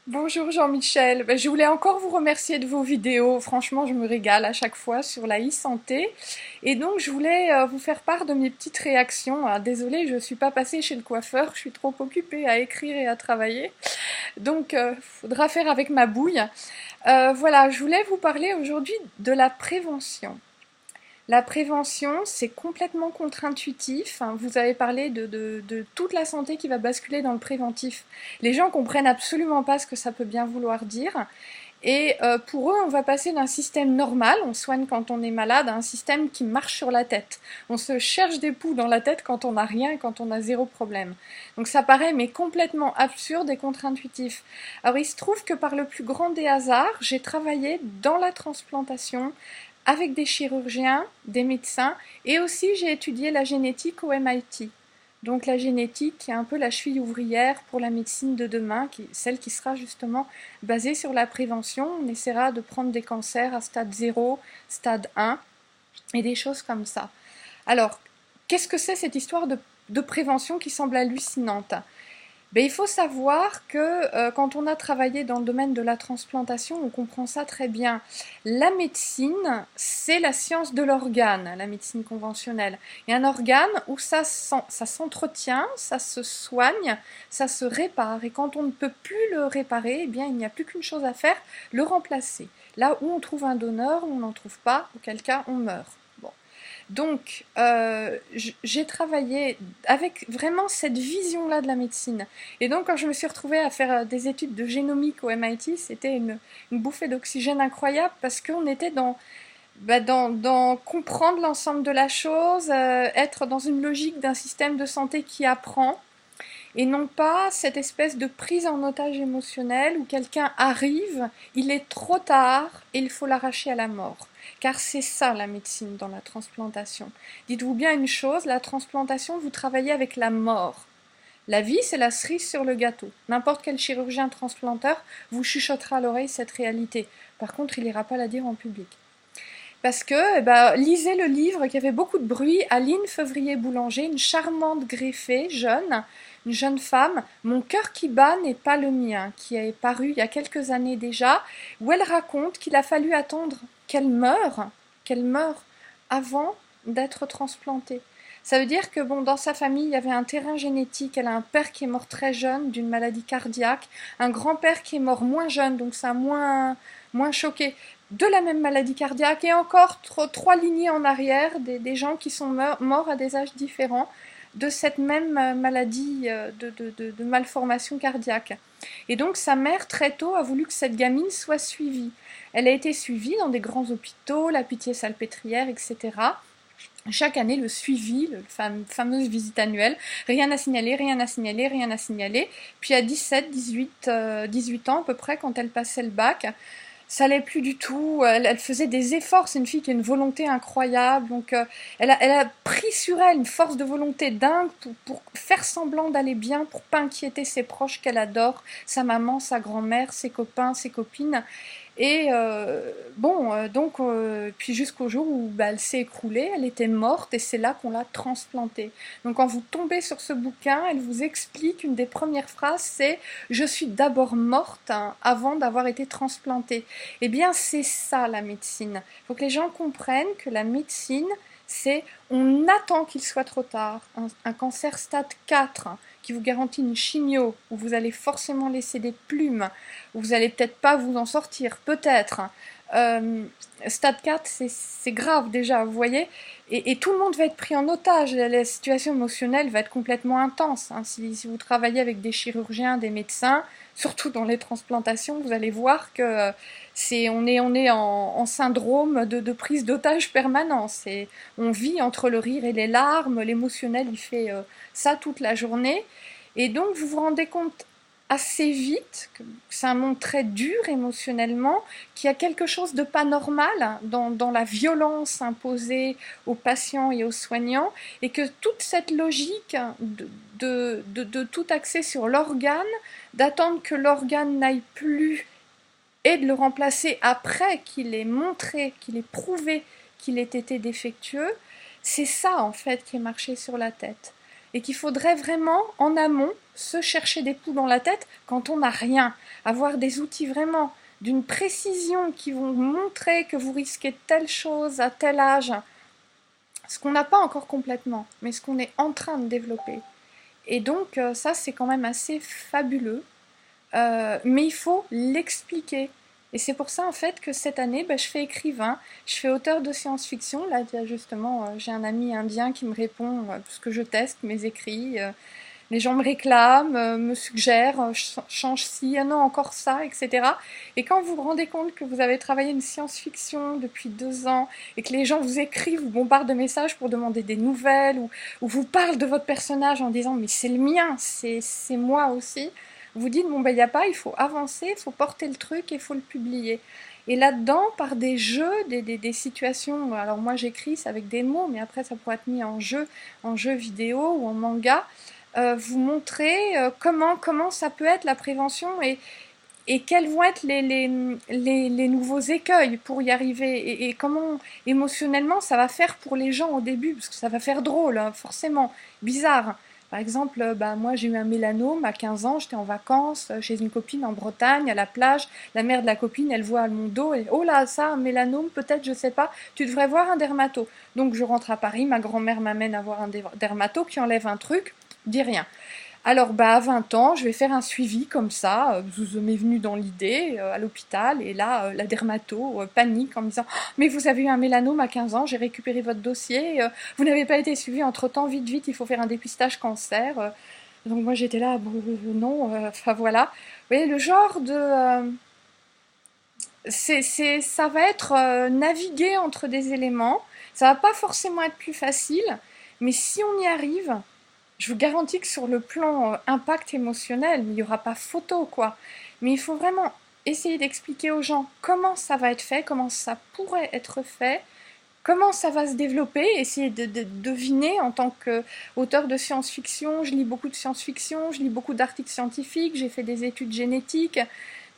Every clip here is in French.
Bonjour Jean-Michel. Je voulais encore vous remercier de vos vidéos. Franchement, je me régale à chaque fois sur la e-santé. Et donc, je voulais vous faire part de mes petites réactions. Désolée, je ne suis pas passée chez le coiffeur. Je suis trop occupée à écrire et à travailler. Donc, faudra faire avec ma bouille. Voilà, je voulais vous parler aujourd'hui de la prévention. La prévention, c'est complètement contre-intuitif. Vous avez parlé de toute la santé qui va basculer dans le préventif. Les gens comprennent absolument pas ce que ça peut bien vouloir dire. Et pour eux, on va passer d'un système normal, on soigne quand on est malade, à un système qui marche sur la tête. On se cherche des poux dans la tête quand on n'a rien, quand on a zéro problème. Donc ça paraît mais complètement absurde et contre-intuitif. Alors il se trouve que par le plus grand des hasards, j'ai travaillé dans la transplantation avec des chirurgiens, des médecins, et aussi j'ai étudié la génétique au MIT. Donc la génétique qui est un peu la cheville ouvrière pour la médecine de demain, celle qui sera justement basée sur la prévention. On essaiera de prendre des cancers à stade 0, stade 1 et des choses comme ça. Alors, qu'est-ce que c'est cette histoire de prévention qui semble hallucinante? Il faut savoir que quand on a travaillé dans le domaine de la transplantation, on comprend ça très bien. La médecine, c'est la science de l'organe, la médecine conventionnelle. Et un organe où ça s'entretient, ça se soigne, ça se répare. Et quand on ne peut plus le réparer, eh bien, il n'y a plus qu'une chose à faire, le remplacer. Là où on trouve un donneur, on n'en trouve pas, auquel cas on meurt. Donc, j'ai travaillé avec vraiment cette vision-là de la médecine. Et donc, quand je me suis retrouvée à faire des études de génomique au MIT, c'était une bouffée d'oxygène incroyable parce qu'on était dans comprendre l'ensemble de la chose, être dans une logique d'un système de santé qui apprend, et non pas cette espèce de prise en otage émotionnelle où quelqu'un arrive, il est trop tard et il faut l'arracher à la mort. Car c'est ça la médecine dans la transplantation. Dites-vous bien une chose, la transplantation, vous travaillez avec la mort. La vie, c'est la cerise sur le gâteau. N'importe quel chirurgien transplanteur vous chuchotera à l'oreille cette réalité. Par contre, il n'ira pas la dire en public. Parce que, lisez le livre qui avait beaucoup de bruit, Aline Fevrier-Boulanger, une charmante greffée, jeune, une jeune femme, Mon cœur qui bat n'est pas le mien, qui est paru il y a quelques années déjà, où elle raconte qu'il a fallu attendre qu'elle meure avant d'être transplantée. Ça veut dire que bon, dans sa famille, il y avait un terrain génétique. Elle a un père qui est mort très jeune d'une maladie cardiaque, un grand-père qui est mort moins jeune, donc ça a moins choqué, de la même maladie cardiaque, et encore trois lignées en arrière, des gens qui sont morts à des âges différents de cette même maladie de malformation cardiaque. Et donc sa mère, très tôt, a voulu que cette gamine soit suivie. Elle a été suivie dans des grands hôpitaux, la Pitié-Salpêtrière, etc. Chaque année, le suivi, fameuse visite annuelle, rien à signaler, rien à signaler, rien à signaler. Puis à 17, 18 ans à peu près, quand elle passait le bac, ça allait plus du tout, elle faisait des efforts, c'est une fille qui a une volonté incroyable, donc elle a pris sur elle une force de volonté dingue pour faire semblant d'aller bien, pour pas inquiéter ses proches qu'elle adore, sa maman, sa grand-mère, ses copains, ses copines. Et puis jusqu'au jour où elle s'est écroulée, elle était morte et c'est là qu'on l'a transplantée. Donc quand vous tombez sur ce bouquin, elle vous explique, une des premières phrases, c'est je suis d'abord morte avant d'avoir été transplantée. Eh bien c'est ça la médecine. Il faut que les gens comprennent que la médecine, c'est on attend qu'il soit trop tard. Un cancer stade 4 qui vous garantit une chimio où vous allez forcément laisser des plumes, où vous allez peut-être pas vous en sortir, peut-être. Stade 4, c'est grave déjà, vous voyez, et tout le monde va être pris en otage, la situation émotionnelle va être complètement intense. Si vous travaillez avec des chirurgiens, des médecins, surtout dans les transplantations, vous allez voir que on est en syndrome de prise d'otage permanent. On vit entre le rire et les larmes, l'émotionnel il fait ça toute la journée, et donc vous vous rendez compte assez vite que c'est un monde très dur émotionnellement, qu'il y a quelque chose de pas normal dans la violence imposée aux patients et aux soignants, et que toute cette logique de tout axer sur l'organe, d'attendre que l'organe n'aille plus et de le remplacer après qu'il ait montré, qu'il ait prouvé qu'il ait été défectueux, c'est ça en fait qui est marché sur la tête. Et qu'il faudrait vraiment, en amont, se chercher des poux dans la tête quand on n'a rien. avoir des outils vraiment d'une précision qui vont montrer que vous risquez telle chose à tel âge, ce qu'on n'a pas encore complètement, mais ce qu'on est en train de développer. Et donc ça c'est quand même assez fabuleux, mais il faut l'expliquer. Et c'est pour ça en fait que cette année, je fais écrivain, je fais auteur de science-fiction. Là justement, j'ai un ami indien qui me répond parce que je teste mes écrits. Les gens me réclament, me suggèrent, change ci, non, encore ça, etc. Et quand vous vous rendez compte que vous avez travaillé une science-fiction depuis 2 ans et que les gens vous écrivent, vous bombardent de messages pour demander des nouvelles ou vous parlent de votre personnage en disant mais c'est le mien, c'est moi aussi, vous dites bon il n'y a pas, il faut avancer, il faut porter le truc et il faut le publier. Et là-dedans, par des jeux, des situations, alors moi j'écris, c'est avec des mots, mais après ça pourrait être mis en jeu vidéo ou en manga, vous montrer comment ça peut être la prévention et quels vont être les nouveaux écueils pour y arriver et comment émotionnellement ça va faire pour les gens au début, parce que ça va faire drôle, hein, forcément, bizarre. Par exemple, moi j'ai eu un mélanome à 15 ans, j'étais en vacances chez une copine en Bretagne, à la plage, la mère de la copine, elle voit mon dos et oh là, ça, un mélanome, peut-être, je sais pas, tu devrais voir un dermato. Donc je rentre à Paris, ma grand-mère m'amène à voir un dermato qui enlève un truc, dis rien. Alors, à 20 ans, je vais faire un suivi comme ça, ça m'est venu dans l'idée, à l'hôpital, et là, la dermato panique en me disant « Mais vous avez eu un mélanome à 15 ans, j'ai récupéré votre dossier, vous n'avez pas été suivi entre-temps, vite, vite, il faut faire un dépistage cancer. Donc moi, j'étais là, bon, non, enfin voilà. Vous voyez, le genre de... ça va être naviguer entre des éléments, ça va pas forcément être plus facile, mais si on y arrive... Je vous garantis que sur le plan impact émotionnel, il n'y aura pas photo, quoi. Mais il faut vraiment essayer d'expliquer aux gens comment ça va être fait, comment ça pourrait être fait, comment ça va se développer, essayer de deviner en tant qu'auteur de science-fiction. Je lis beaucoup de science-fiction, je lis beaucoup d'articles scientifiques, j'ai fait des études génétiques.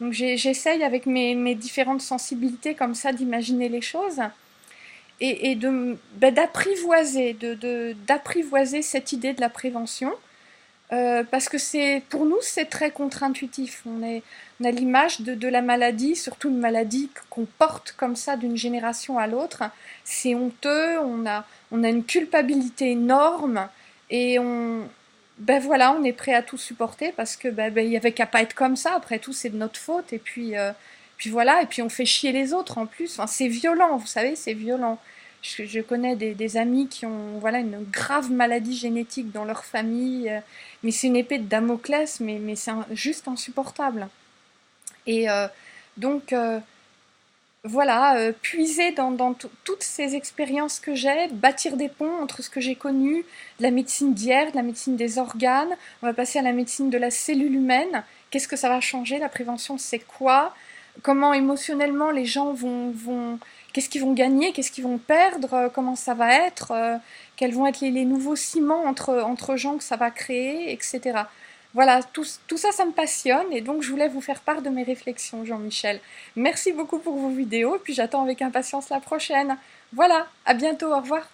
Donc j'essaye avec mes différentes sensibilités comme ça d'imaginer les choses. Et d'apprivoiser d'apprivoiser cette idée de la prévention, parce que pour nous c'est très contre-intuitif. On a l'image de la maladie, surtout une maladie qu'on porte comme ça d'une génération à l'autre. C'est honteux, on a une culpabilité énorme et voilà, on est prêt à tout supporter parce que il y avait qu'à pas être comme ça. Après tout, c'est de notre faute et puis voilà, et puis on fait chier les autres en plus. Enfin, c'est violent, vous savez, c'est violent. Je connais des amis qui ont une grave maladie génétique dans leur famille, mais c'est une épée de Damoclès, mais c'est juste insupportable. Et donc, voilà, puiser dans toutes ces expériences que j'ai, bâtir des ponts entre ce que j'ai connu, de la médecine d'hier, de la médecine des organes, on va passer à la médecine de la cellule humaine. Qu'est-ce que ça va changer? La prévention, c'est quoi? Comment émotionnellement les gens vont qu'est-ce qu'ils vont gagner, qu'est-ce qu'ils vont perdre, comment ça va être, quels vont être les nouveaux ciments entre gens que ça va créer, etc. Voilà, tout ça, ça me passionne et donc je voulais vous faire part de mes réflexions, Jean-Michel. Merci beaucoup pour vos vidéos et puis j'attends avec impatience la prochaine. Voilà, à bientôt, au revoir.